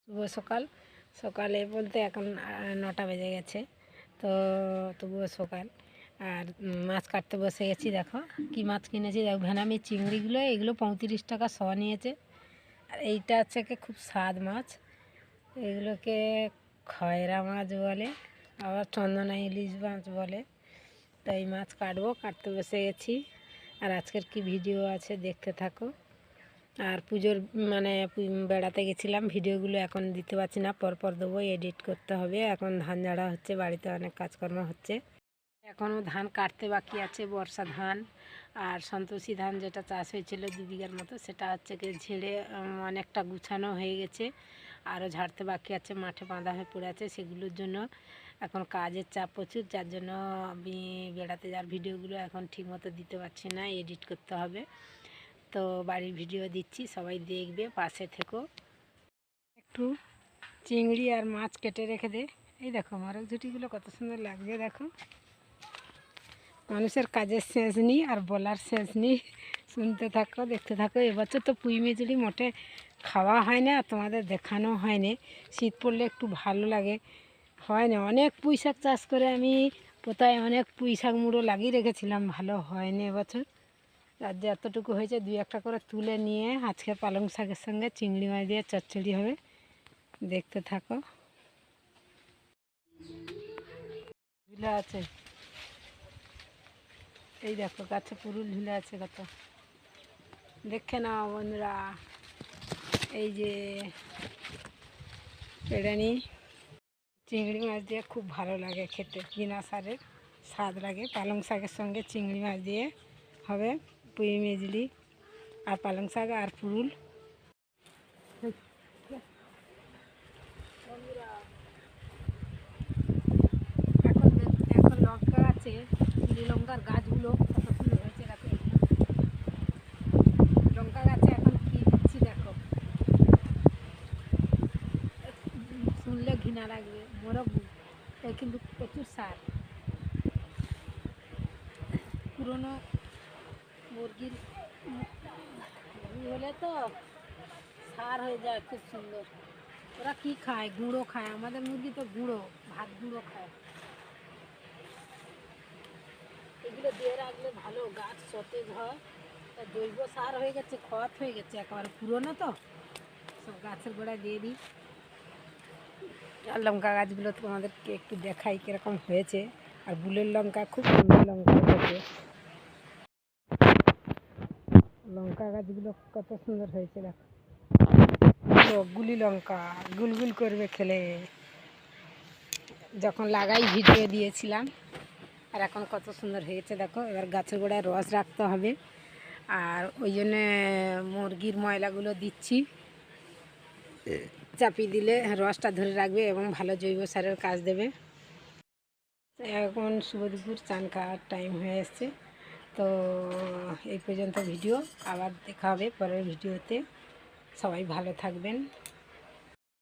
শুভ সকাল। সকালে বলতে এখন 9টা বেজে গেছে, তো তবুও সকাল। আর মাছ কাটতে বসে গেছি। দেখো কি মাছ কিনেছি, দেখো ভেনামি চিংড়িগুলো, এগুলো 35 টাকা শ নিয়েছে। আর এইটা হচ্ছে কি খুব স্বাদ মাছ, এগুলোকে খয়রা মাছ বলে, আবার চন্দনা ইলিশ মাছ বলে। তো এই মাছ কাটতে বসে গেছি। আর আজকের কি ভিডিও আছে দেখতে থাকো। আর পুজোর বেড়াতে গেছিলাম, ভিডিওগুলো এখন দিতে পারছি না, পরপর দেবো, এডিট করতে হবে। এখন ধান ঝাড়া হচ্ছে, বাড়িতে অনেক কাজকর্ম হচ্ছে। এখনও ধান কাটতে বাকি আছে, বর্ষা ধান আর সন্তোষী ধান যেটা চাষ হয়েছিল 2 বিঘার মতো, সেটা হচ্ছে কি ঝেড়ে অনেকটা গুছানো হয়ে গেছে। আরও ঝাড়তে বাকি আছে, মাঠে বাঁধা হয়ে পড়ে আছে, সেগুলোর জন্য এখন কাজের চাপ প্রচুর, যার জন্য আমি বেড়াতে যাওয়ার ভিডিওগুলো এখন ঠিকমতো দিতে পারছি না, এডিট করতে হবে। তো বাড়ির ভিডিও দিচ্ছি, সবাই দেখবে, পাশে থেকো। একটু চিংড়ি আর মাছ কেটে রেখে দে। এই দেখো মরক ঝুটিগুলো কত সুন্দর লাগছে। দেখো মানুষের কাজের শেষ নেই আর বলার শেষ নেই, শুনতে থাকো, দেখতে থাকো। এবছর তো পুঁই মেজুলি মোটে খাওয়া হয় না, তোমাদের দেখানো হয়নি। শীত পড়লে একটু ভালো লাগে, হয় না। অনেক পুঁই শাক চাষ করে আমি কোথায় অনেক পুঁই শাক মুড়ো লাগিয়ে রেখেছিলাম, ভালো হয়নি এবছর। আর যে এতটুকু হয়েছে 2-1টা করে তুলে নিয়ে আজকে পালং শাকের সঙ্গে চিংড়ি মাছ দিয়ে চচ্চড়ি হবে, দেখতে থাকো। ঝুলে আছে, এই দেখো গাছে পুরুল ঝুলে আছে কত, দেখে নাও বন্ধুরা। এই যে পেড়ানি চিংড়ি মাছ দিয়ে খুব ভালো লাগে খেতে, বিনা সারের স্বাদ লাগে। পালং শাকের সঙ্গে চিংড়ি মাছ দিয়ে হবে পুঁই মেজলি আর পালং শাক আর পুরুল। এখন এখন লঙ্কা আছে, লঙ্কার গাছগুলো কত সুন্দর হয়েছে। দেখো লঙ্কা গাছে এখন কী দিচ্ছি দেখো, শুনলে ঘৃণা লাগবে, মোরগ কিন্তু প্রচুর সার। পুরনো মুরগির হলে তো সার হয়ে যায় খুব সুন্দর। ওরা কি খায়? গুঁড়ো খায়। আমাদের মুরগি তো গুঁড়ো, ভাত গুঁড়ো খায়। এগুলো দিয়ে রাখলে ভালো, গাছ সতেজ হয়। জৈব সার হয়ে গেছে, খত হয়ে গেছে, একেবারে পুরনো তো, সব গাছের গোড়ায় দিয়ে দিই। আর লঙ্কা গাছগুলো তোমাদেরকে একটু দেখাই কীরকম হয়েছে। আর বুলের লঙ্কা খুব সুন্দর লঙ্কা হয়েছে, লঙ্কা গাছগুলো কত সুন্দর হয়েছে। দেখো গুলি লঙ্কা গুলগুল করবে খেলে, যখন লাগাই ভিডিও দিয়েছিলাম। আর এখন কত সুন্দর হয়েছে দেখো। এবার গাছের গোড়ায় রস রাখতে হবে, আর ওই জন্যে মুরগির ময়লাগুলো দিচ্ছি, চাপিয়ে দিলে রসটা ধরে রাখবে এবং ভালো জৈব সারের কাজ দেবে। এখন শুভ দুপুর, চান খাওয়ার টাইম হয়ে এসছে। তো এই পর্যন্ত ভিডিও, আবার দেখা হবে পরের ভিডিওতে। সবাই ভালো থাকবেন।